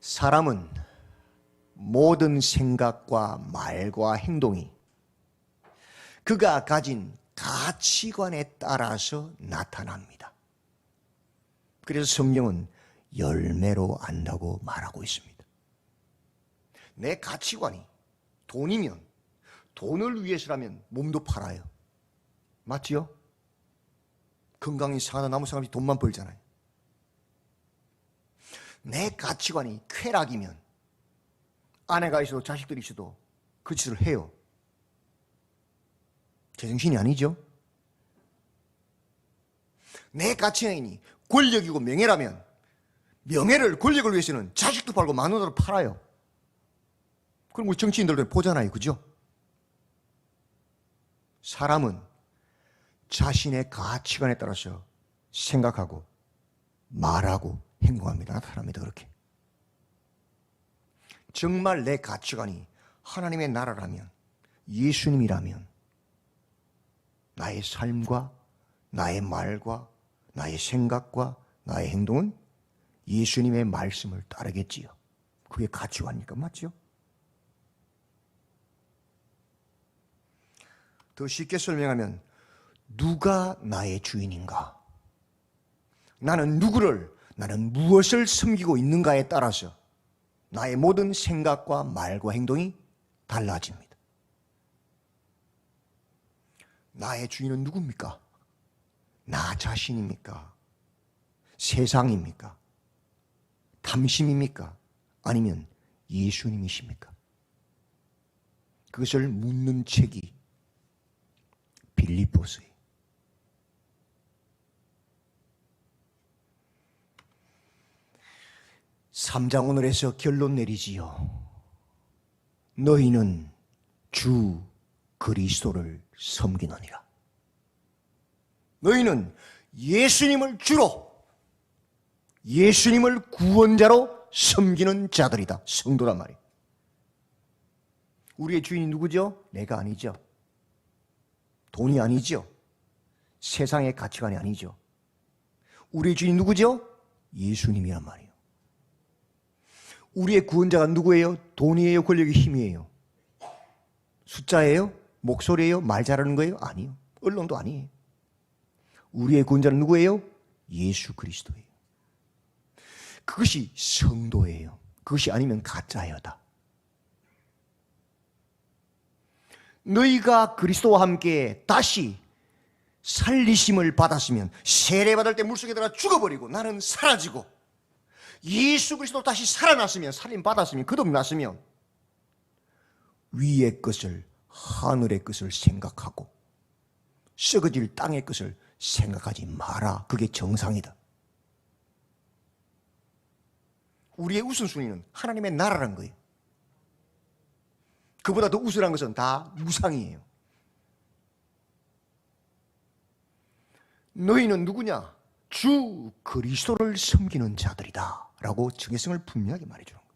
사람은 모든 생각과 말과 행동이 그가 가진 가치관에 따라서 나타납니다. 그래서 성경은 열매로 안다고 말하고 있습니다. 내 가치관이 돈이면 돈을 위해서라면 몸도 팔아요. 맞지요? 건강이 상하다 남은 사람이 돈만 벌잖아요. 내 가치관이 쾌락이면 아내가 있어도 자식들이 있어도 그 짓을 해요. 제정신이 아니죠? 내 가치관이 권력이고 명예라면 명예를, 권력을 위해서는 자식도 팔고 마누라도 팔아요. 그럼 우리 정치인들도 보잖아요. 그죠? 사람은 자신의 가치관에 따라서 생각하고 말하고 행동합니다. 나타납니다. 그렇게. 정말 내 가치관이 하나님의 나라라면, 예수님이라면 나의 삶과 나의 말과 나의 생각과 나의 행동은 예수님의 말씀을 따르겠지요. 그게 가치관이니까. 맞죠? 더 쉽게 설명하면 누가 나의 주인인가? 나는 무엇을 섬기고 있는가에 따라서 나의 모든 생각과 말과 행동이 달라집니다. 나의 주인은 누굽니까? 나 자신입니까? 세상입니까? 탐심입니까? 아니면 예수님이십니까? 그것을 묻는 책이 빌립보서예요. (3장) 오늘에서 결론 내리지요. 너희는 주 그리스도를 섬기느니라. 너희는 예수님을 주로, 예수님을 구원자로 섬기는 자들이다. 성도란 말이에요. 우리의 주인이 누구죠? 내가 아니죠. 돈이 아니죠. 세상의 가치관이 아니죠. 우리의 주인이 누구죠? 예수님이란 말이에요. 우리의 구원자가 누구예요? 돈이에요? 권력이 힘이에요? 숫자예요? 목소리예요? 말 잘하는 거예요? 아니요. 언론도 아니에요. 우리의 구원자는 누구예요? 예수 그리스도예요. 그것이 성도예요. 그것이 아니면 가짜여다. 너희가 그리스도와 함께 다시 살리심을 받았으면, 세례받을 때 물속에 들어가 죽어버리고 나는 사라지고 예수 그리스도 다시 살아났으면, 살림받았으면, 거듭났으면 위의 것을, 하늘의 것을 생각하고 썩어질 땅의 것을 생각하지 마라. 그게 정상이다. 우리의 우선순위는 하나님의 나라라는 거예요. 그보다 더 우선한 것은 다 우상이에요. 너희는 누구냐? 주 그리스도를 섬기는 자들이다 라고 정체성을 분명하게 말해주는 거예요.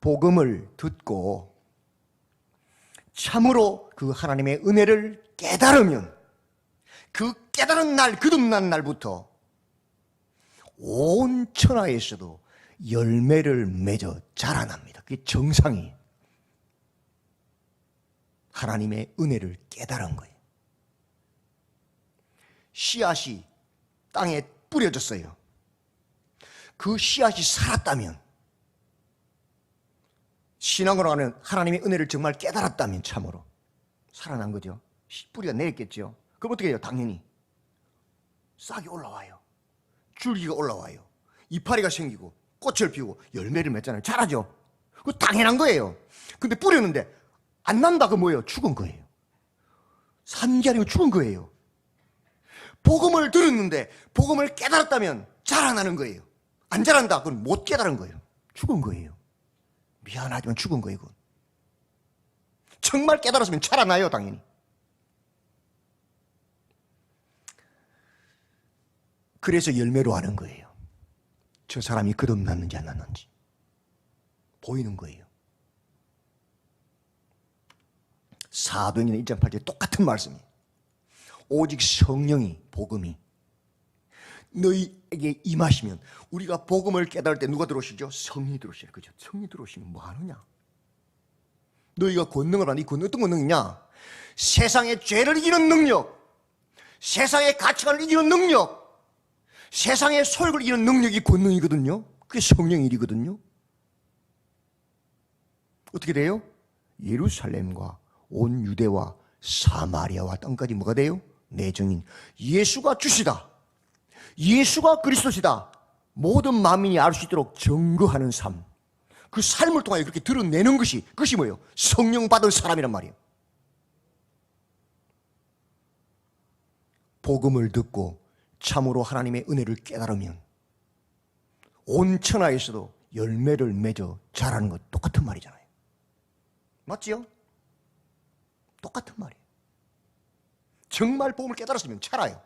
복음을 듣고 참으로 그 하나님의 은혜를 깨달으면, 그 깨달은 날, 거듭난 날부터 온 천하에서도 열매를 맺어 자라납니다. 그게 정상이에요. 하나님의 은혜를 깨달은 거예요. 씨앗이 땅에 뿌려졌어요. 그 씨앗이 살았다면, 신앙으로 하는 하나님의 은혜를 정말 깨달았다면 참으로 살아난 거죠. 뿌리가 내렸겠죠. 그럼 어떻게 해요? 당연히 싹이 올라와요. 줄기가 올라와요. 이파리가 생기고 꽃을 피우고 열매를 맺잖아요. 자라죠. 그거 당연한 거예요. 근데 뿌렸는데 안 난다. 그 뭐예요? 죽은 거예요. 산 게 아니고 죽은 거예요. 복음을 들었는데 복음을 깨달았다면 자라나는 거예요. 안 자란다. 그건 못 깨달은 거예요. 죽은 거예요. 미안하지만 죽은 거예요. 그건. 정말 깨달았으면 자라나요. 당연히. 그래서 열매로 하는 거예요. 저 사람이 거듭났는지 안 났는지 보이는 거예요. 사도행전 1장 8절에 똑같은 말씀이에요. 오직 성령이, 복음이 너희에게 임하시면, 우리가 복음을 깨달을 때 누가 들어오시죠? 성령이 들어오시죠. 그죠? 성령이 들어오시면 뭐 하느냐? 너희가 권능을 받는 이 권능 어떤 권능이냐? 세상의 죄를 이기는 능력, 세상의 가치관을 이기는 능력, 세상의 소욕을 이기는 능력이 권능이거든요. 그게 성령의 일이거든요. 어떻게 돼요? 예루살렘과 온 유대와 사마리아와 땅까지 뭐가 돼요? 내 증인 예수가 주시다, 예수가 그리스도시다, 모든 만민이 알 수 있도록 증거하는 삶, 그 삶을 통하여 그렇게 드러내는 것이, 그것이 뭐예요? 성령 받은 사람이란 말이에요. 복음을 듣고 참으로 하나님의 은혜를 깨달으면 온 천하에서도 열매를 맺어 자라는 것 똑같은 말이잖아요. 맞지요? 똑같은 말이에요. 정말 복음을 깨달았으면 자라요.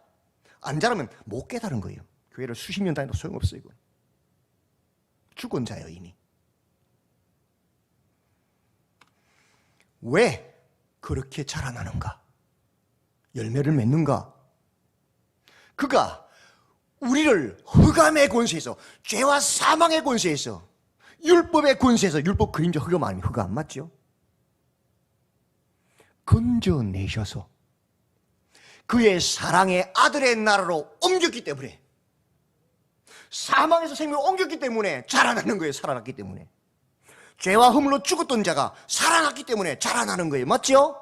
안 자라면 못 깨달은 거예요. 교회를 수십 년 다녀도 소용없어요. 이건 죽은 자예요 이미. 왜 그렇게 자라나는가? 열매를 맺는가? 그가 우리를 흑암의 권세에서, 죄와 사망의 권세에서, 율법의 권세에서, 율법 그림자 흑암 아니면 흑암 맞죠? 건져내셔서 그의 사랑의 아들의 나라로 옮겼기 때문에, 사망에서 생명을 옮겼기 때문에 자라나는 거예요. 살아났기 때문에. 죄와 허물로 죽었던 자가 살아났기 때문에 자라나는 거예요. 맞죠?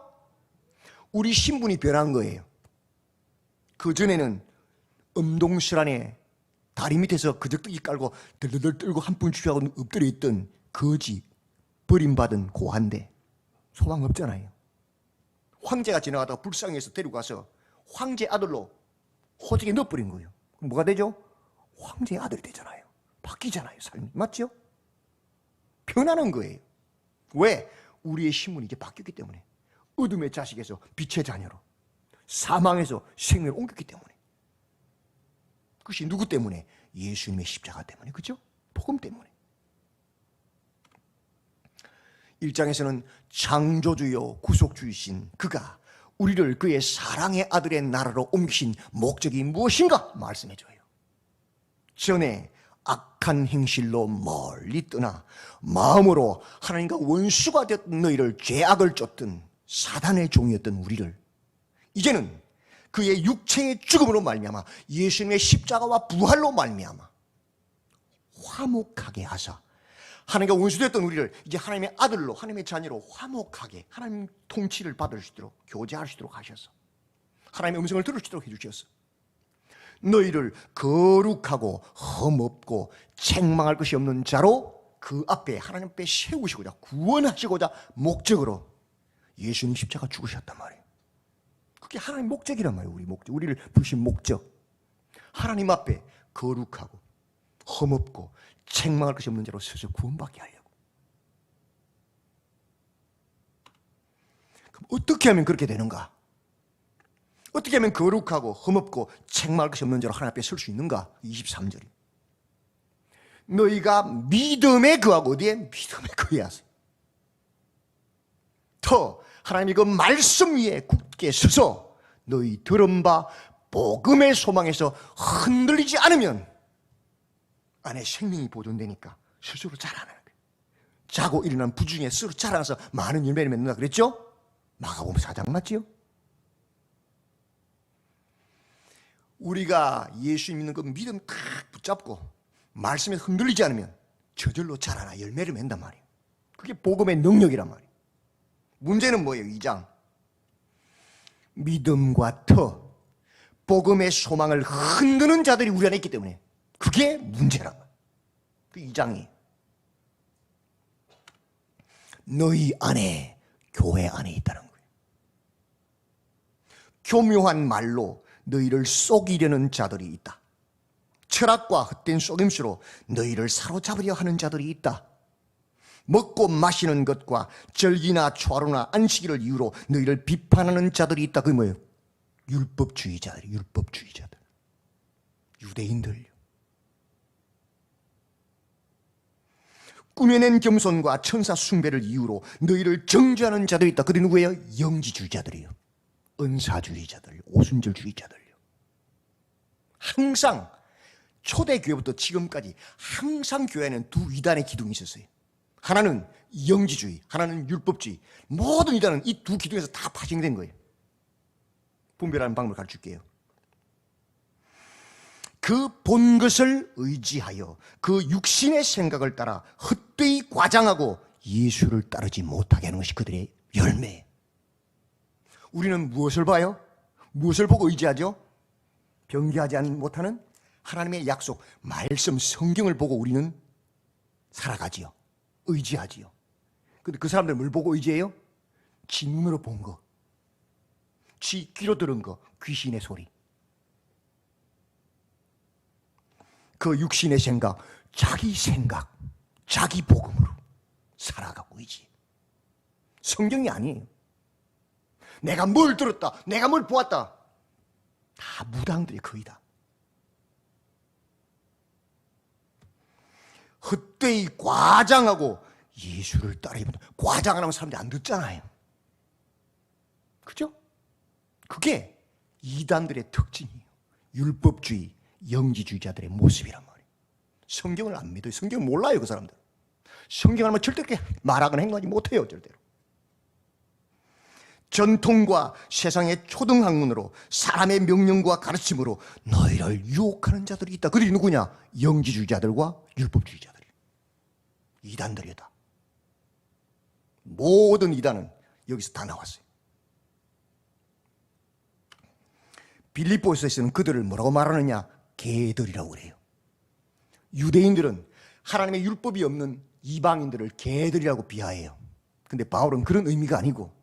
우리 신분이 변한 거예요. 그전에는 음동실 안에 다리 밑에서 그적뜨기 깔고 들들들 떨고 한푼 취하고 엎드려 있던 거지, 버림받은 고한데 소망 없잖아요. 황제가 지나가다가 불쌍해서 데리고 가서 황제 아들로 호적에 넣어버린 거예요. 그럼 뭐가 되죠? 황제의 아들이 되잖아요. 바뀌잖아요, 삶이. 맞죠? 변하는 거예요. 왜? 우리의 신분이 이제 바뀌었기 때문에. 어둠의 자식에서 빛의 자녀로, 사망에서 생명을 옮겼기 때문에. 그것이 누구 때문에? 예수님의 십자가 때문에. 그죠? 복음 때문에. 1장에서는 창조주요 구속주이신 그가 우리를 그의 사랑의 아들의 나라로 옮기신 목적이 무엇인가 말씀해줘요. 전에 악한 행실로 멀리 떠나 마음으로 하나님과 원수가 되었던 너희를, 죄악을 쫓던 사단의 종이었던 우리를 이제는 그의 육체의 죽음으로 말미암아 예수님의 십자가와 부활로 말미암아 화목하게 하사 하나님과 원수되었던 우리를 이제 하나님의 아들로, 하나님의 자녀로 화목하게 하나님 통치를 받을 수 있도록, 교제할 수 있도록 하셔서 하나님의 음성을 들을 수 있도록 해주셔서 너희를 거룩하고 흠없고 책망할 것이 없는 자로 그 앞에, 하나님 앞에 세우시고자, 구원하시고자 목적으로 예수님 십자가 죽으셨단 말이에요. 그게 하나님 목적이란 말이에요. 우리 목적, 우리를 부르신 목적. 하나님 앞에 거룩하고 흠없고 책망할 것이 없는 자로 서서 구원받게 하려고. 그럼 어떻게 하면 그렇게 되는가? 어떻게 하면 거룩하고 흠없고 책망할 것이 없는 자로 하나님 앞에 설 수 있는가? 23절이 너희가 믿음에 거하고, 어디에? 믿음에 거해야지. 더 하나님이 그 말씀 위에 굳게 서서 너희 들은 바 복음의 소망에서 흔들리지 않으면 안에 생명이 보존되니까 스스로 자라나는 거예요. 자고 일어난 부중에 스스로 자라나서 많은 열매를 맺는다 그랬죠? 마가복음 4장 맞지요? 우리가 예수 믿는 그 믿음 딱 붙잡고 말씀에 흔들리지 않으면 저절로 자라나 열매를 맺는단 말이에요. 그게 복음의 능력이란 말이에요. 문제는 뭐예요? 2장 믿음과 터, 복음의 소망을 흔드는 자들이 우리 안에 있기 때문에 그게 문제란 말이에요. 그 2장이 너희 안에, 교회 안에 있다는 거예요. 교묘한 말로 너희를 속이려는 자들이 있다. 철학과 헛된 속임수로 너희를 사로잡으려 하는 자들이 있다. 먹고 마시는 것과 절기나 초하루나 안식일을 이유로 너희를 비판하는 자들이 있다. 그게 뭐예요? 율법주의자들, 율법주의자들, 유대인들. 꾸며낸 겸손과 천사 숭배를 이유로 너희를 정죄하는 자들이 있다. 그들이 누구예요? 영지주의자들이에요. 은사주의자들, 오순절주의자들요. 항상 초대교회부터 지금까지 항상 교회에는 두 이단의 기둥이 있었어요. 하나는 영지주의, 하나는 율법주의. 모든 이단은 이 두 기둥에서 다 파생된 거예요. 분별하는 방법을 가르쳐줄게요. 그 본 것을 의지하여 그 육신의 생각을 따라 헛되이 과장하고 예수를 따르지 못하게 하는 것이 그들의 열매예요. 우리는 무엇을 봐요? 무엇을 보고 의지하죠? 변개하지 못하는 하나님의 약속, 말씀, 성경을 보고 우리는 살아가지요. 의지하지요. 근데 그 사람들은 뭘 보고 의지해요? 지 눈으로 본 거, 지 귀로 들은 거, 귀신의 소리. 그 육신의 생각, 자기 복음으로 살아가고 있지. 성경이 아니에요. 내가 뭘 들었다, 내가 뭘 보았다. 다 무당들이 거의 다. 헛되이 과장하고 예수를 따르면 과장 안 하면 사람들이 안 듣잖아요. 그죠? 그게 이단들의 특징이에요. 율법주의, 영지주의자들의 모습이란 말이에요. 성경을 안 믿어요. 성경 몰라요, 그 사람들. 성경 하면 절대 그렇게 말하거나 행동하지 못해요, 절대로. 전통과 세상의 초등학문으로 사람의 명령과 가르침으로 너희를 유혹하는 자들이 있다. 그들이 누구냐? 영지주의자들과 율법주의자들. 이단들이다. 모든 이단은 여기서 다 나왔어요. 빌립보서에서는 그들을 뭐라고 말하느냐? 개들이라고 그래요. 유대인들은 하나님의 율법이 없는 이방인들을 개들이라고 비하해요. 근데 바울은 그런 의미가 아니고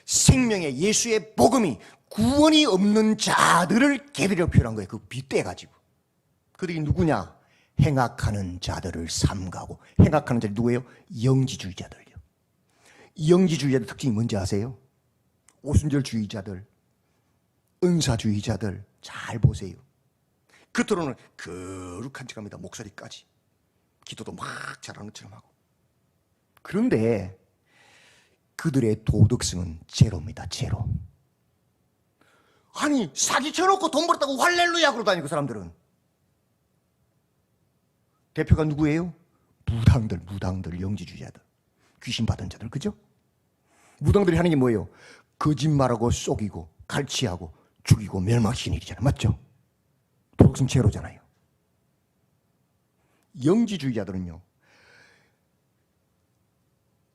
생명의 예수의 복음이 구원이 없는 자들을 개들이라고 표현한 거예요. 그 빗대가지고. 그들이 누구냐? 행악하는 자들을 삼가고. 행악하는 자들이 누구예요? 영지주의자들요. 영지주의자들 특징이 뭔지 아세요? 오순절주의자들, 은사주의자들 잘 보세요. 겉으로는 거룩한 척합니다. 목소리까지. 기도도 막 잘하는 것처럼 하고. 그런데 그들의 도덕성은 제로입니다. 제로. 아니 사기 쳐놓고 돈 벌었다고 할렐루야 그러고 다니고 그 사람들은. 대표가 누구예요? 무당들, 영지주의자들, 귀신 받은 자들, 그죠? 무당들이 하는 게 뭐예요? 거짓말하고 속이고 갈취하고 죽이고 멸망시키는 일이잖아요. 맞죠? 도덕성 제로잖아요. 영지주의자들은요,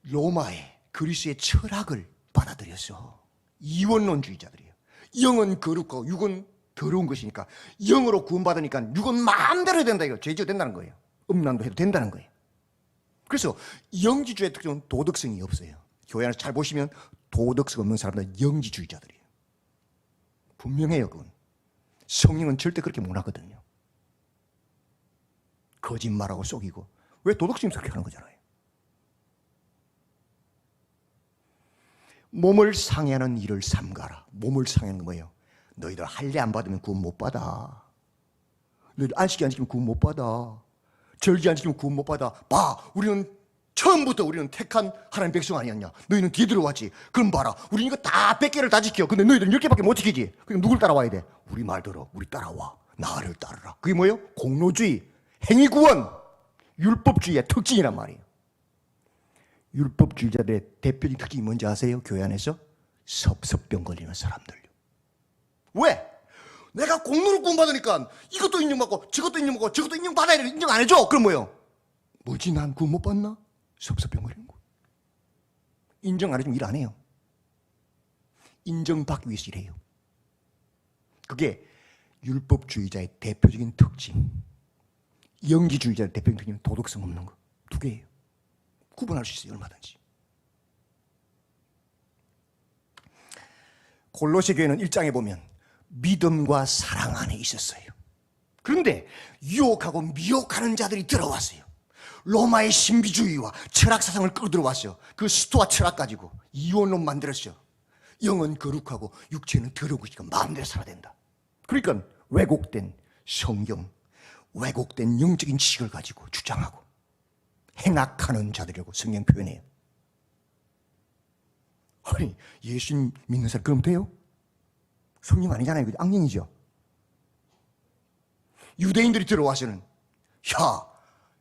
로마의 그리스의 철학을 받아들여서 이원론주의자들이에요. 영은 거룩하고 육은 더러운 것이니까 영으로 구원받으니까 육은 마음대로 해야 된다. 이거 죄지어 된다는 거예요. 음란도 해도 된다는 거예요. 그래서 영지주의의 특징은 도덕성이 없어요. 교회 안에서 잘 보시면 도덕성 없는 사람들은 영지주의자들이에요. 분명해요. 그건. 성령은 절대 그렇게 못 하거든요. 거짓말하고 속이고. 왜 도덕성이 그렇게 하는 거잖아요. 몸을 상해하는 일을 삼가라. 몸을 상해하는 건 뭐예요? 너희들 할례 안 받으면 구원 못 받아. 너희들 안식일 안 지키면 구원 못 받아. 절기 안 지키면 구원 못 받아. 봐, 우리는 처음부터 우리는 택한 하나님 백성 아니었냐? 너희는 뒤에 들어왔지. 그럼 봐라, 우리는 이거 다 100개를 다 지켜. 근데 너희들은 10개밖에 못 지키지. 그럼 누굴 따라와야 돼? 우리 말 들어. 우리 따라와. 나를 따르라. 그게 뭐예요? 공로주의, 행위구원, 율법주의의 특징이란 말이에요. 율법주의자들의 대표적인 특징이 뭔지 아세요? 교회 안에서 섭섭병 걸리는 사람들요. 왜? 내가 공로를 구원받으니까 이것도 인정받고 저것도 인정받고 저것도 인정받아야 돼. 인정 안 해줘. 그럼 뭐예요? 뭐지, 난 구원 못 받나? 섭섭병 걸리는 거. 인정 안 해주면 일 안 해요. 인정받기 위해서 일해요. 그게 율법주의자의 대표적인 특징. 영지주의자의 대표적인 특징은 도덕성 없는 거. 두 개예요. 구분할 수 있어요. 얼마든지. 골로새 교회는 1장에 보면 믿음과 사랑 안에 있었어요. 그런데 유혹하고 미혹하는 자들이 들어왔어요. 로마의 신비주의와 철학 사상을 끌어들어왔어요. 그 스토아 철학 가지고 이원론 만들었어요. 영은 거룩하고 육체는 더러운 것이니까 마음대로 살아야 된다. 그러니까 왜곡된 성경, 왜곡된 영적인 지식을 가지고 주장하고 행악하는 자들이라고 성경 표현해요. 아니, 예수 믿는 사람 그럼 돼요? 성령 아니잖아요. 악령이죠. 유대인들이 들어와서는 야,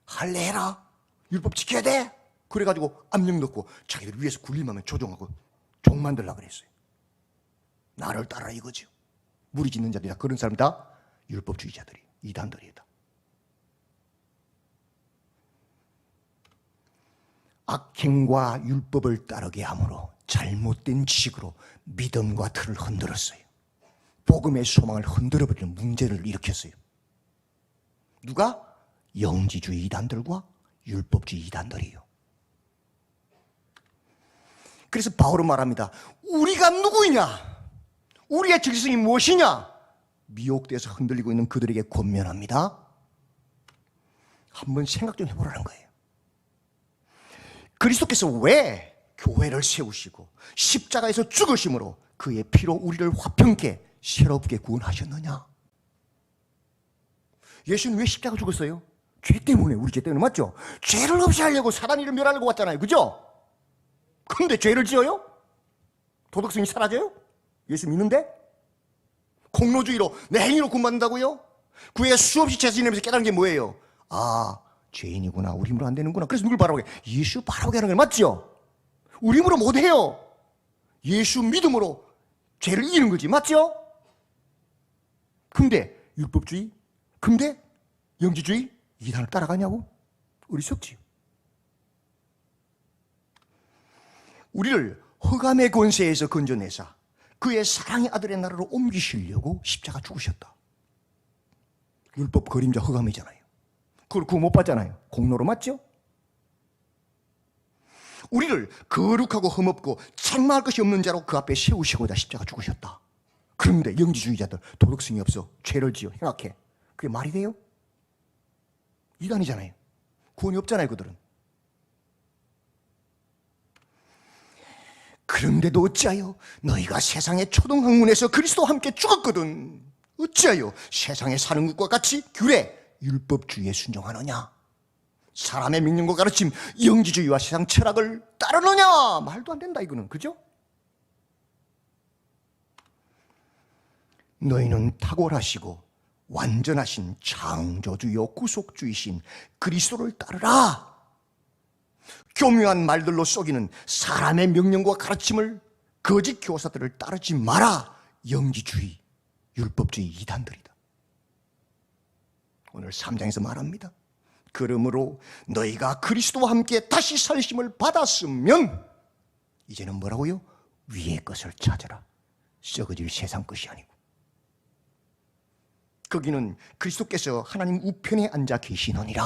할래 해라. 율법 지켜야 돼. 그래가지고 압력 넣고 자기들 위에서 굴림하면 조종하고 종 만들려고 그랬어요. 나를 따라 이거죠. 무리 짓는 자들이 다 그런 사람 다 율법주의자들이, 이단들이다. 악행과 율법을 따르게 함으로 잘못된 지식으로 믿음과 틀을 흔들었어요. 복음의 소망을 흔들어버리는 문제를 일으켰어요. 누가? 영지주의 이단들과 율법주의 이단들이에요. 그래서 바울은 말합니다. 우리가 누구이냐? 우리의 정체성이 무엇이냐? 미혹돼서 흔들리고 있는 그들에게 권면합니다. 한번 생각 좀 해보라는 거예요. 그리스도께서 왜 교회를 세우시고 십자가에서 죽으심으로 그의 피로 우리를 화평케 새롭게 구원하셨느냐? 예수는 왜 십자가 죽었어요? 죄 때문에, 우리 죄 때문에. 맞죠? 죄를 없이 하려고 사단 이름 멸하려고 왔잖아요. 그죠? 근데 죄를 지어요? 도덕성이 사라져요? 예수 믿는데? 공로주의로 내 행위로 구원받는다고요? 그 외에 수없이 죄 지내면서 깨달은 게 뭐예요? 아, 죄인이구나. 우리 힘으로 안 되는구나. 그래서 누굴 바라보게? 예수 바라보게 하는 거예요. 맞죠? 우리 힘으로 못해요. 예수 믿음으로 죄를 이기는 거지. 맞죠? 근데 율법주의? 근데 영지주의? 이단을 따라가냐고? 어리석지요. 우리를 흑암의 권세에서 건져내사 그의 사랑의 아들의 나라로 옮기시려고 십자가 죽으셨다. 율법 그림자 흑암이잖아요. 그걸 구원 못 받잖아요. 공로로. 맞죠? 우리를 거룩하고 흠없고 책망할 것이 없는 자로 그 앞에 세우시고자 십자가 죽으셨다. 그런데 영지주의자들 도덕성이 없어 죄를 지어 행악해. 그게 말이 돼요? 이단이잖아요. 구원이 없잖아요. 그들은. 그런데도 어찌하여 너희가 세상의 초등학문에서 그리스도와 함께 죽었거든. 어찌하여 세상에 사는 것과 같이 규례, 율법주의에 순종하느냐? 사람의 명령과 가르침, 영지주의와 세상 철학을 따르느냐? 말도 안 된다 이거는. 그죠? 너희는 탁월하시고 완전하신 창조주요 구속주이신 그리스도를 따르라. 교묘한 말들로 속이는 사람의 명령과 가르침을, 거짓 교사들을 따르지 마라. 영지주의, 율법주의 이단들이다. 오늘 3장에서 말합니다. 그러므로 너희가 그리스도와 함께 다시 살심을 받았으면 이제는 뭐라고요? 위의 것을 찾아라. 썩어질 세상 것이 아니고. 거기는 그리스도께서 하나님 우편에 앉아 계시느니라.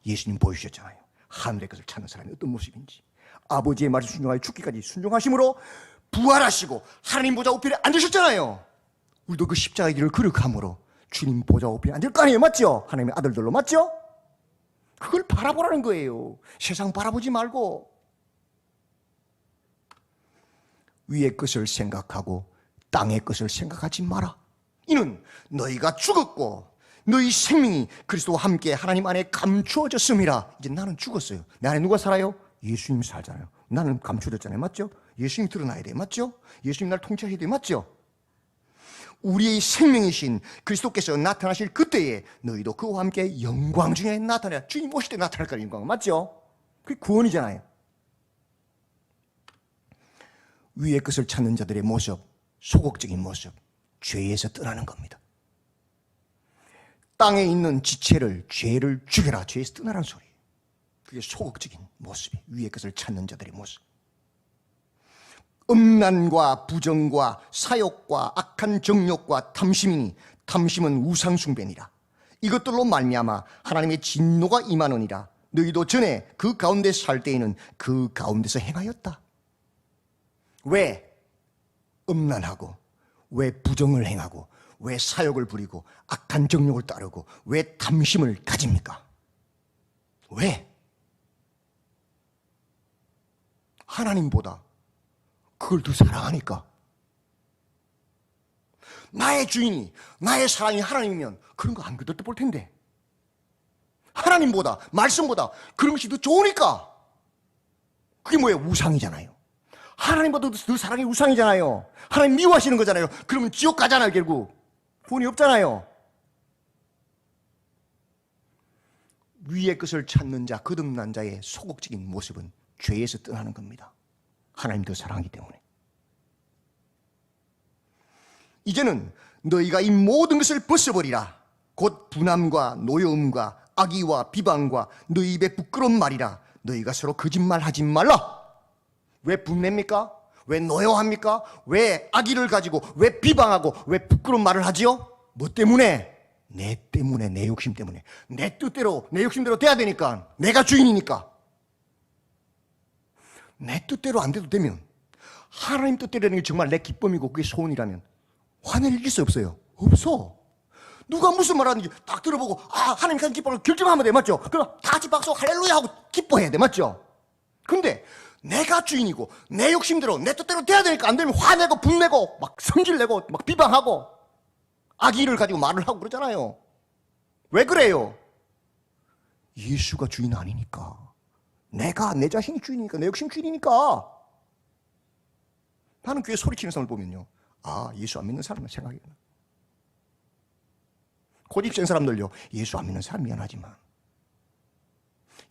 예수님 보여주셨잖아요. 하늘의 것을 찾는 사람이 어떤 모습인지. 아버지의 말을 순종하여 죽기까지 순종하심으로 부활하시고 하나님 보좌 우편에 앉으셨잖아요. 우리도 그 십자가의 길을 걸어감으로 주님 보좌 우편에 앉을 거 아니에요. 맞죠? 하나님의 아들들로. 맞죠? 그걸 바라보라는 거예요. 세상 바라보지 말고 위의 것을 생각하고 땅의 것을 생각하지 마라. 이는 너희가 죽었고 너희 생명이 그리스도와 함께 하나님 안에 감추어졌음이라. 이제 나는 죽었어요. 내 안에 누가 살아요? 예수님이 살잖아요. 나는 감추어졌잖아요. 맞죠? 예수님이 드러나야 돼요. 맞죠? 예수님 나를 통치하셔야 돼요. 맞죠? 우리의 생명이신 그리스도께서 나타나실 그때에 너희도 그와 함께 영광 중에 나타나야. 주님 오실 때 나타날 거예요. 영광. 맞죠? 그게 구원이잖아요. 위의 것을 찾는 자들의 모습, 소극적인 모습, 죄에서 떠나는 겁니다. 땅에 있는 지체를, 죄를 죽여라. 죄에서 떠나라는 소리예요. 그게 소극적인 모습이에요. 위의 것을 찾는 자들의 모습. 음란과 부정과 사욕과 악한 정욕과 탐심이니 탐심은 우상숭배니라. 이것들로 말미암아 하나님의 진노가 임하느니라. 너희도 전에 그 가운데 살 때에는 그 가운데서 행하였다. 왜 음란하고, 왜 부정을 행하고, 왜 사욕을 부리고 악한 정욕을 따르고 왜 탐심을 가집니까? 왜? 하나님보다 그걸 더 사랑하니까. 나의 주인이, 나의 사랑이 하나님이면 그런 거 안 거들떠 볼 텐데. 하나님보다, 말씀보다 그런 것이 더 좋으니까. 그게 뭐예요? 우상이잖아요. 하나님보다 더 사랑이 우상이잖아요. 하나님 미워하시는 거잖아요. 그러면 지옥 가잖아요. 결국 구원이 없잖아요. 위의 것을 찾는 자, 거듭난 자의 소극적인 모습은 죄에서 떠나는 겁니다. 하나님 더 사랑하기 때문에. 이제는 너희가 이 모든 것을 벗어버리라. 곧 분함과 노여움과 악의와 비방과 너희 입에 부끄러운 말이라. 너희가 서로 거짓말하지 말라. 왜 분냅니까? 왜 노여합니까? 왜 악의를 가지고 왜 비방하고 왜 부끄러운 말을 하지요? 뭐 때문에? 내 때문에, 내 욕심 때문에. 내 뜻대로, 내 욕심대로 돼야 되니까. 내가 주인이니까. 내 뜻대로 안 돼도 되면, 하나님 뜻대로 되는 게 정말 내 기쁨이고 그게 소원이라면 화낼 일이 없어요. 없어. 누가 무슨 말하는지 딱 들어보고 하나님 가진 기쁨을 결정하면 돼. 맞죠? 그럼 다 같이 박수 할렐루야 하고 기뻐해야 돼. 맞죠? 근데 내가 주인이고 내 욕심대로 내 뜻대로 돼야 되니까 안 되면 화내고 분내고 막 성질내고 막 비방하고 악의를 가지고 말을 하고 그러잖아요. 왜 그래요? 예수가 주인 아니니까. 내가 내 자신이 주인이니까, 내 욕심 주인이니까. 나는 교회 소리치는 사람을 보면요, 예수 안 믿는 사람만 생각이 나. 고집센 사람들요, 예수 안 믿는 사람 미안하지만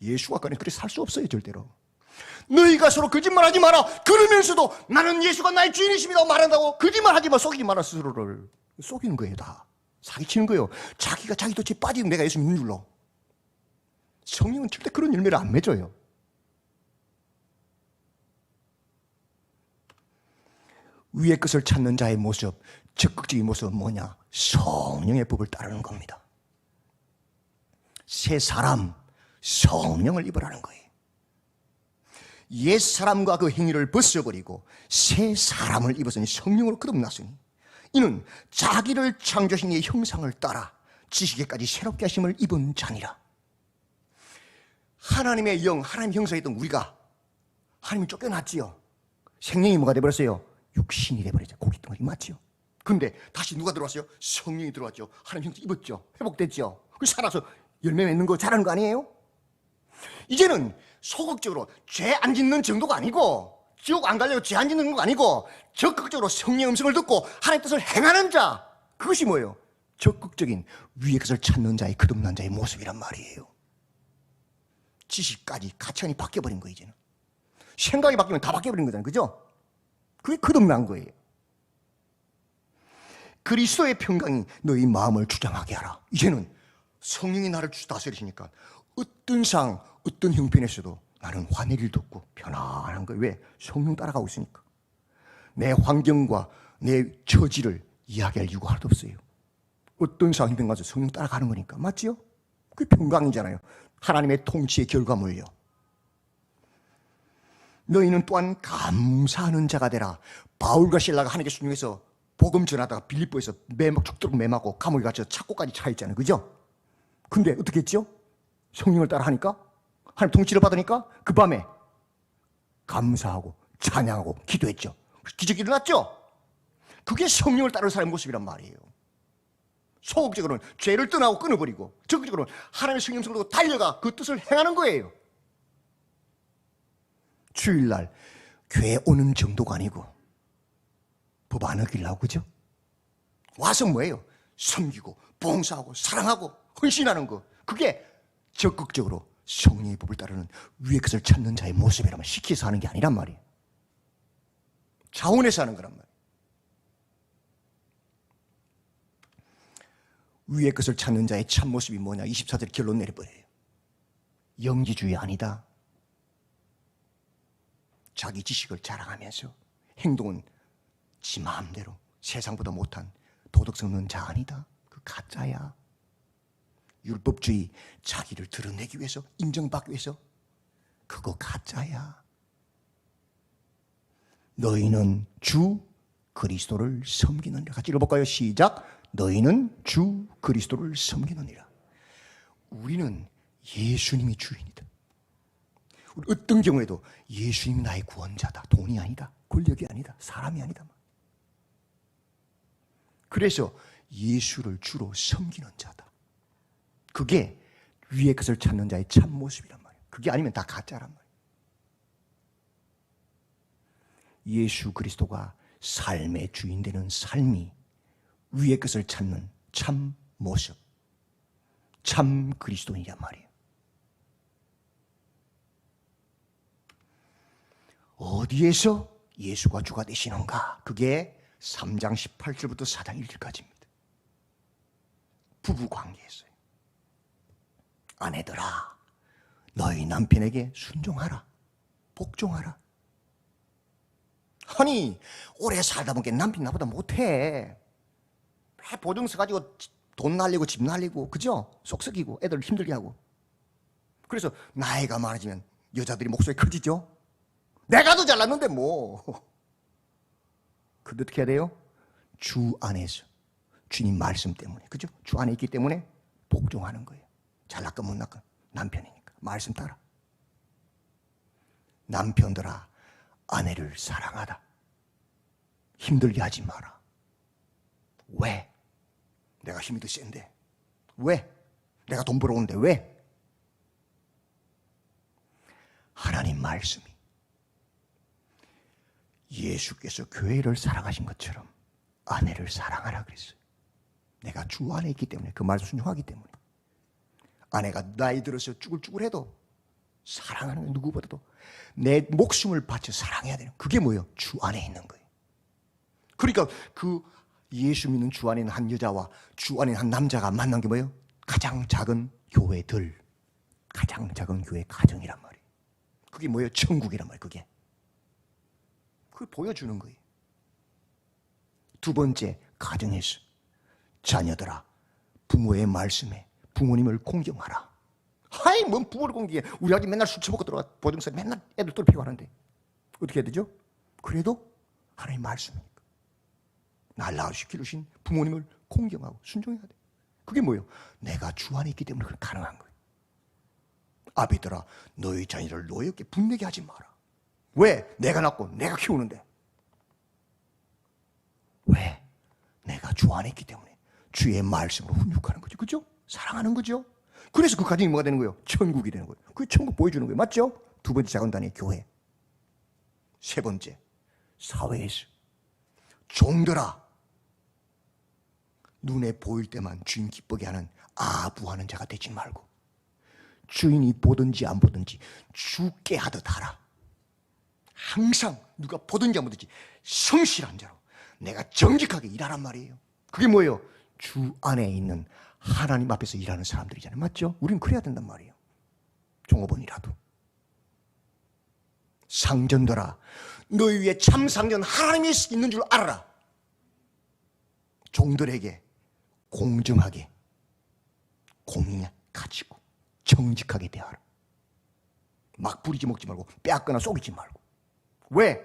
예수가 그래 살 수 없어요. 절대로. 너희가 서로 거짓말하지 마라. 그러면서도 나는 예수가 나의 주인이십니다 말한다고 거짓말하지 마. 속이지 마라. 스스로를 속이는 거예요. 다 사기치는 거예요. 자기가 자기 덫에 빠지면 내가 예수 믿는 줄로. 성령은 절대 그런 열매를 안 맺어요. 위의 것을 찾는 자의 모습, 적극적인 모습은 뭐냐? 성령의 법을 따르는 겁니다. 새 사람, 성령을 입으라는 거예요. 옛 사람과 그 행위를 벗어버리고 새 사람을 입었으니 성령으로 거듭났으니 이는 자기를 창조하신 이의 형상을 따라 지식에까지 새롭게 하심을 입은 자니라. 하나님의 영, 하나님 형상이었던 우리가 하나님이 쫓겨났지요. 생명이 뭐가 되어버렸어요? 육신이 되어버렸죠. 고기 덩어리 맞죠? 근데 다시 누가 들어왔어요? 성령이 들어왔죠. 하나님 형상 입었죠. 회복됐죠. 그 살아서 열매 맺는 거 잘하는 거 아니에요? 이제는 소극적으로 죄 안 짓는 정도가 아니고 지옥 안 가려고 죄 안 짓는 거 아니고 적극적으로 성령의 음성을 듣고 하나님의 뜻을 행하는 자, 그것이 뭐예요? 적극적인 위의 것을 찾는 자의 거듭난 자의 모습이란 말이에요. 지식까지 가치관이 바뀌어버린 거예요. 이제는 생각이 바뀌면 다 바뀌어버린 거잖아요. 그죠? 그게 거듭난 거예요. 그리스도의 평강이 너희 마음을 주장하게 하라. 이제는 성령이 나를 다스리시니까 어떤 상, 어떤 형편에서도 나는 화낼 일도 없고 편안한 거예요. 왜? 성령 따라가고 있으니까. 내 환경과 내 처지를 이야기할 이유가 하나도 없어요. 어떤 상황이든 가서 성령 따라가는 거니까. 맞지요? 그게 평강이잖아요. 하나님의 통치의 결과물요. 너희는 또한 감사하는 자가 되라. 바울과 실라가 하나님께 순종해서 복음 전하다가 빌립보에서 죽도록 매맞고 감옥에 갇혀서 착고까지 차 있잖아요. 그죠? 근데 어떻게 했죠? 성령을 따라 하니까, 하나님 통치를 받으니까 그 밤에 감사하고 찬양하고 기도했죠. 기적이 일어났죠? 그게 성령을 따르는 사람의 모습이란 말이에요. 소극적으로는 죄를 떠나고 끊어버리고 적극적으로는 하나님의 성령 성도로 달려가 그 뜻을 행하는 거예요. 주일날 교회 오는 정도가 아니고 법 안 어기려고, 그죠? 와서 뭐예요? 섬기고 봉사하고 사랑하고 헌신하는 거, 그게 적극적으로 성령의 법을 따르는 위의 것을 찾는 자의 모습이라면 시키서 하는 게 아니란 말이에요. 자원해서 하는 거란 말이에요. 위의 것을 찾는 자의 참모습이 뭐냐? 24절에 결론 내려버려요. 영지주의 아니다. 자기 지식을 자랑하면서 행동은 지 마음대로 세상보다 못한 도덕성 없는 자 아니다. 그 가짜야. 율법주의, 자기를 드러내기 위해서, 인정받기 위해서, 그거 가짜야. 너희는 주 그리스도를 섬기느니라. 같이 읽어볼까요? 시작. 너희는 주 그리스도를 섬기느니라. 우리는 예수님이 주인이다. 우리 어떤 경우에도 예수님이 나의 구원자다. 돈이 아니다. 권력이 아니다. 사람이 아니다. 그래서 예수를 주로 섬기는 자다. 그게 위의 것을 찾는 자의 참모습이란 말이에요. 그게 아니면 다 가짜란 말이에요. 예수 그리스도가 삶의 주인 되는 삶이 위의 것을 찾는 참 모습, 참 그리스도인이란 말이에요. 어디에서 예수가 주가 되시는가? 그게 3장 18절부터 4장 1절까지입니다. 부부 관계에서요. 아내들아, 너희 남편에게 순종하라, 복종하라. 아니, 오래 살다 보니까 남편 나보다 못해. 왜 보증서 가지고 돈 날리고 집 날리고, 그죠? 속 썩이고 애들 힘들게 하고. 그래서 나이가 많아지면 여자들이 목소리 커지죠. 내가 더 잘났는데 뭐. 근데 어떻게 해야 돼요? 주 안에서, 주님 말씀 때문에, 그죠? 주 안에 있기 때문에 복종하는 거예요. 잘났건 못났건 남편이니까 말씀 따라. 남편들아, 아내를 사랑하다. 힘들게 하지 마라. 왜? 내가 힘이 더 센데. 왜? 내가 돈 벌어오는데 왜? 하나님 말씀이 예수께서 교회를 사랑하신 것처럼 아내를 사랑하라 그랬어요. 내가 주 안에 있기 때문에, 그 말씀 순종하기 때문에. 아내가 나이 들어서 쭈글쭈글해도 사랑하는 누구보다도 내 목숨을 바쳐 사랑해야 되는, 그게 뭐예요? 주 안에 있는 거예요. 그러니까 그 예수 믿는 주 안에 있는 한 여자와 주 안에 있는 한 남자가 만난 게 뭐예요? 가장 작은 교회들, 가장 작은 교회 가정이란 말이에요. 그게 뭐예요? 천국이란 말이에요. 그걸 보여주는 거예요. 두 번째, 가정에서 자녀들아, 부모의 말씀에 부모님을 공경하라. 하이, 뭔 부모를 공경해. 우리 아기 맨날 술 처먹고 들어가 보증서 맨날 애들 똘피고 하는데 어떻게 해야 되죠? 그래도 하나님 말씀이니까 날 낳으시고 기르신 부모님을 공경하고 순종해야 돼. 그게 뭐예요? 내가 주 안에 있기 때문에 그게 가능한 거예요. 아비들아, 너희 자녀를 노엽게 분내게 하지 마라. 왜? 내가 낳고 내가 키우는데. 왜? 내가 주 안에 있기 때문에 주의 말씀으로 훈육하는 거죠. 그죠? 사랑하는 거죠. 그래서 그 가정이 뭐가 되는 거예요? 천국이 되는 거예요. 그게 천국 보여주는 거예요. 맞죠? 두 번째 작은 단위 교회. 세 번째, 사회에서 종들아, 눈에 보일 때만 주인 기쁘게 하는 아부하는 자가 되지 말고 주인이 보든지 안 보든지 주께 하듯 하라. 항상 누가 보든지 안 보든지 성실한 자로 내가 정직하게 일하란 말이에요. 그게 뭐예요? 주 안에 있는 하나님 앞에서 일하는 사람들이잖아요. 맞죠? 우린 그래야 된단 말이에요. 종업원이라도. 상전들아, 너희 위에 참 상전 하나님이 있는 줄 알아라. 종들에게 공정하게, 공의에 가지고 정직하게 대하라. 막 부리지 먹지 말고 빼앗거나 속이지 말고. 왜?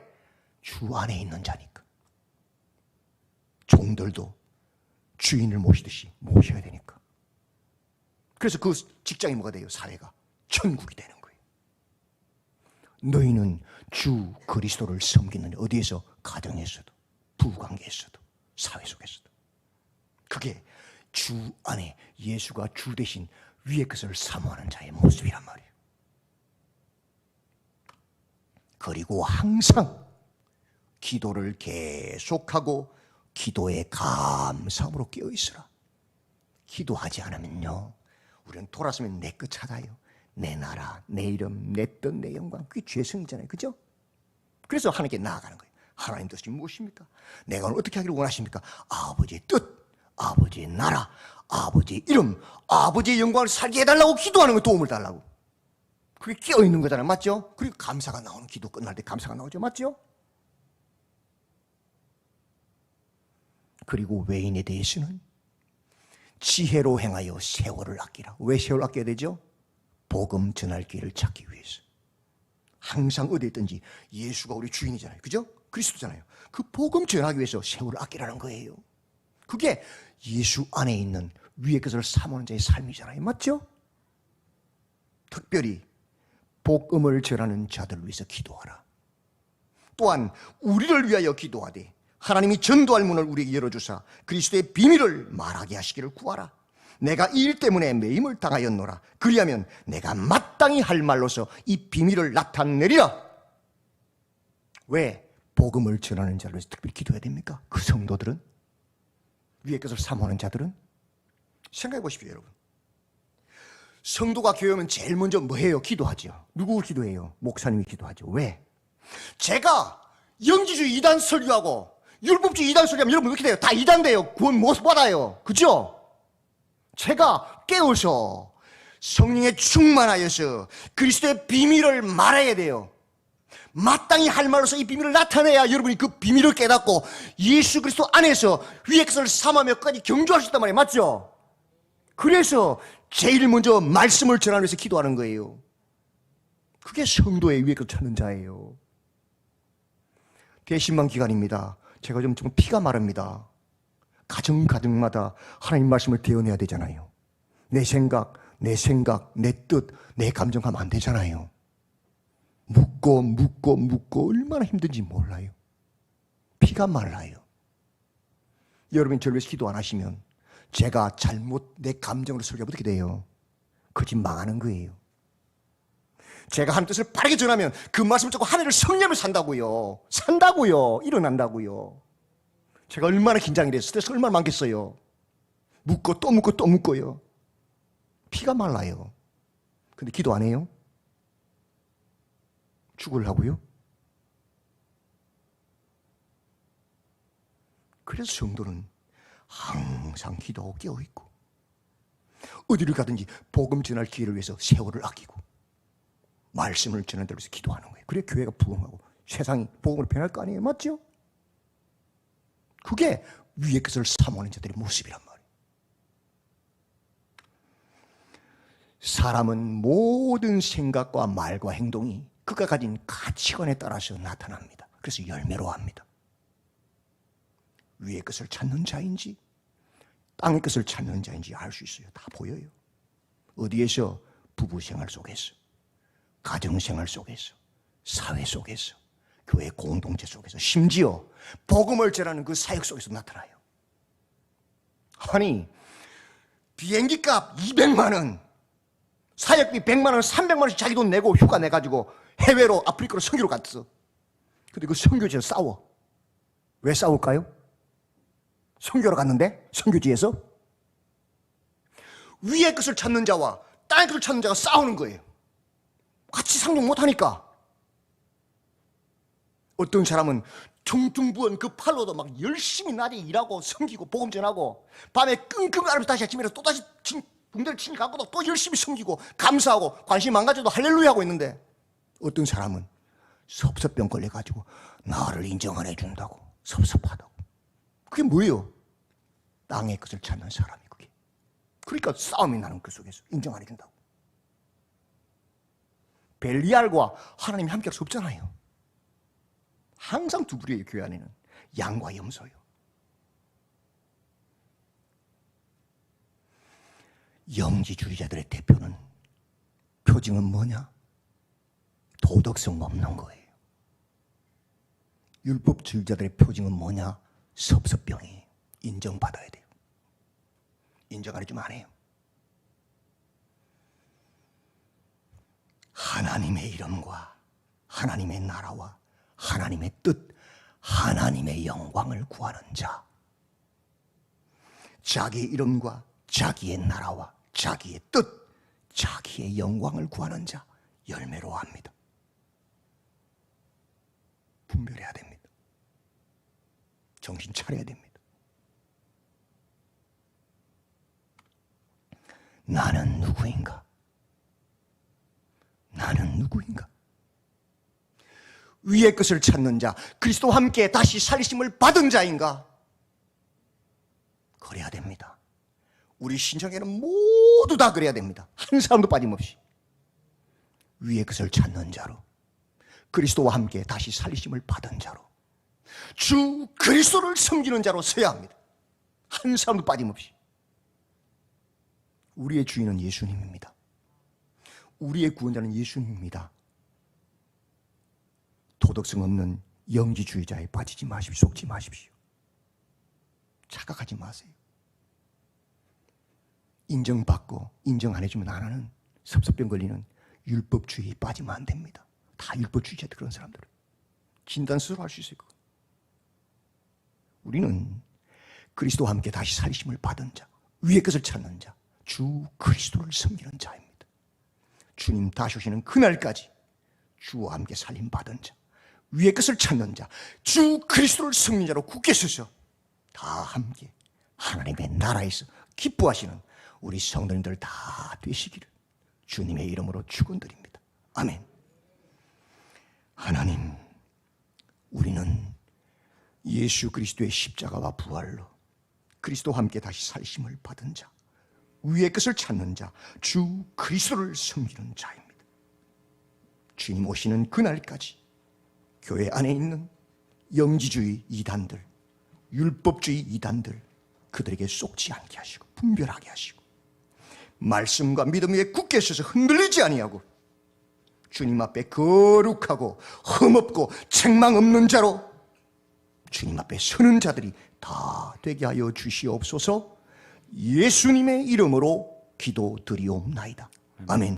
주 안에 있는 자니까. 종들도 주인을 모시듯이 모셔야 되니까. 그래서 그 직장이 뭐가 돼요? 사회가 천국이 되는 거예요. 너희는 주 그리스도를 섬기는, 어디에서? 가정에서도, 부부관계에서도, 사회 속에서도. 그게 주 안에 예수가 주 대신 위의 것을 사모하는 자의 모습이란 말이에요. 그리고 항상 기도를 계속하고 기도에 감사함으로 깨어있으라. 기도하지 않으면요, 우리는 돌아서면 내 것 찾아요. 내 나라, 내 이름, 내 뜻, 내 영광. 그게 죄성이잖아요. 그죠? 그래서 하나님께 나아가는 거예요. 하나님 뜻이 무엇입니까? 내가 오늘 어떻게 하기를 원하십니까? 아버지의 뜻, 아버지의 나라, 아버지의 이름, 아버지의 영광을 살게 해달라고 기도하는 거예요. 도움을 달라고. 그게 깨어있는 거잖아요. 맞죠? 그리고 감사가 나오는, 기도 끝날 때 감사가 나오죠. 맞죠? 그리고 외인에 대해서는 지혜로 행하여 세월을 아끼라. 왜 세월을 아껴야 되죠? 복음 전할 기회를 찾기 위해서. 항상 어디에 있든지 예수가 우리 주인이잖아요. 그죠? 그리스도잖아요. 그 복음 전하기 위해서 세월을 아끼라는 거예요. 그게 예수 안에 있는 위의 것을 사모하는 자의 삶이잖아요. 맞죠? 특별히 복음을 전하는 자들을 위해서 기도하라. 또한 우리를 위하여 기도하되 하나님이 전도할 문을 우리에게 열어주사 그리스도의 비밀을 말하게 하시기를 구하라. 내가 이 일 때문에 매임을 당하였노라. 그리하면 내가 마땅히 할 말로서 이 비밀을 나타내리라. 왜 복음을 전하는 자를 위해서 특별히 기도해야 됩니까? 그 성도들은, 위의 것을 사모하는 자들은. 생각해 보십시오, 여러분. 성도가 교회 오면 제일 먼저 뭐 해요? 기도하죠. 누구 기도해요? 목사님이 기도하죠. 왜? 제가 영지주의 이단 설교하고 율법주의 이단 설교하면 여러분 어떻게 돼요? 다 이단 돼요. 구원 못 받아요. 그죠? 제가 깨어서 성령에 충만하여서 그리스도의 비밀을 말해야 돼요. 마땅히 할 말로서 이 비밀을 나타내야 여러분이 그 비밀을 깨닫고 예수 그리스도 안에서 위의 것을 삼하며 끝까지 경주할 수 있단 말이에요. 맞죠? 그래서 제일 먼저 말씀을 전하기 위해서 기도하는 거예요. 그게 성도의 위의 것을 찾는 자예요. 대신만 기간입니다. 제가 좀 피가 마릅니다. 가정마다 하나님 말씀을 대언해야 되잖아요. 내 생각, 내 뜻, 내 감정 하면 안 되잖아요. 묻고 얼마나 힘든지 몰라요. 피가 말라요. 여러분이 저를 위해서 기도 안 하시면 제가 잘못 내 감정으로 설교하면 어떻게 돼요? 그 집 망하는 거예요. 제가 하나님 뜻을 바르게 전하면 그 말씀을 듣고 하늘을 성령으로 산다고요. 일어난다고요. 제가 얼마나 긴장이 돼서 스트레스가 얼마나 많겠어요. 묻고 또 묻고요. 피가 말라요. 근데 기도 안 해요? 죽으려고요? 그래서 성도는 항상 기도하고 깨어있고 어디를 가든지 복음 전할 기회를 위해서 세월을 아끼고 말씀을 전하는 데로 해서 기도하는 거예요. 그래 교회가 부흥하고 세상이 복음으로 변할 거 아니에요. 맞죠? 그게 위의 것을 사모하는 자들의 모습이란 말이에요. 사람은 모든 생각과 말과 행동이 그가 가진 가치관에 따라서 나타납니다. 그래서 열매로 합니다. 위의 것을 찾는 자인지 땅의 것을 찾는 자인지 알 수 있어요. 다 보여요. 어디에서? 부부생활 속에서, 가정생활 속에서, 사회 속에서, 교회 공동체 속에서, 심지어 복음을 전하는 그 사역 속에서 나타나요. 아니 비행기값 200만 원, 사역비 100만 원, 300만 원씩 자기 돈 내고 휴가 내가지고 해외로 아프리카로 선교로 갔어. 근데 그 선교지에서 싸워. 왜 싸울까요? 선교로 갔는데 선교지에서 위의 것을 찾는 자와 땅의 것을 찾는 자가 싸우는 거예요. 같이 상종 못하니까. 어떤 사람은 퉁퉁부은 그 팔로도 막 열심히 낮에 일하고 섬기고 복음 전하고 밤에 끙끙 앓으면서 다시 아침에 또다시 붕대를 치니까 갖고도 또 열심히 섬기고 감사하고 관심 안 가져도 할렐루야 하고 있는데 어떤 사람은 섭섭병 걸려가지고 나를 인정 안 해준다고 섭섭하다고. 그게 뭐예요? 땅의 것을 찾는 사람이 그게. 그러니까 싸움이 나는 그 속에서 인정 안 해준다고. 벨리알과 하나님이 함께 할 수 없잖아요. 항상 두 부류예요. 교회 안에는 양과 염소요. 영지주의자들의 대표는 표징은 뭐냐? 도덕성 없는 거예요. 율법주의자들의 표징은 뭐냐? 섭섭병이에요. 인정받아야 돼요. 인정 안 해주면 안 해요. 하나님의 이름과 하나님의 나라와 하나님의 뜻, 하나님의 영광을 구하는 자, 자기의 이름과 자기의 나라와 자기의 뜻, 자기의 영광을 구하는 자 열매로 합니다. 분별해야 됩니다. 정신 차려야 됩니다. 나는 누구인가? 나는 누구인가? 위의 것을 찾는 자, 그리스도와 함께 다시 살리심을 받은 자인가? 그래야 됩니다. 우리 신청에는 모두 다 그래야 됩니다. 한 사람도 빠짐없이. 위의 것을 찾는 자로, 그리스도와 함께 다시 살리심을 받은 자로, 주 그리스도를 섬기는 자로 서야 합니다. 한 사람도 빠짐없이. 우리의 주인은 예수님입니다. 우리의 구원자는 예수님입니다. 도덕성 없는 영지주의자에 빠지지 마십시오. 속지 마십시오. 착각하지 마세요. 인정받고 인정 안 해주면 안 하는 섭섭병 걸리는 율법주의에 빠지면 안 됩니다. 다 율법주의자들 그런 사람들은. 진단 스스로 할 수 있어요. 우리는 그리스도와 함께 다시 살리심을 받은 자, 위의 것을 찾는 자, 주 그리스도를 섬기는 자입니다. 주님 다시 오시는 그날까지 주와 함께 살림 받은 자, 위의 것을 찾는 자, 주 그리스도를 섬기는 자로 굳게 서서 다 함께 하나님의 나라에서 기뻐하시는 우리 성도님들 다 되시기를 주님의 이름으로 축원드립니다. 아멘. 하나님, 우리는 예수 그리스도의 십자가와 부활로 그리스도와 함께 다시 살심을 받은 자, 위의 것을 찾는 자, 주 그리스도를 섬기는 자입니다. 주님 오시는 그날까지 교회 안에 있는 영지주의 이단들, 율법주의 이단들, 그들에게 속지 않게 하시고 분별하게 하시고 말씀과 믿음 위에 굳게 서서 흔들리지 아니하고 주님 앞에 거룩하고 흠없고 책망 없는 자로 주님 앞에 서는 자들이 다 되게 하여 주시옵소서. 예수님의 이름으로 기도드리옵나이다. 아멘.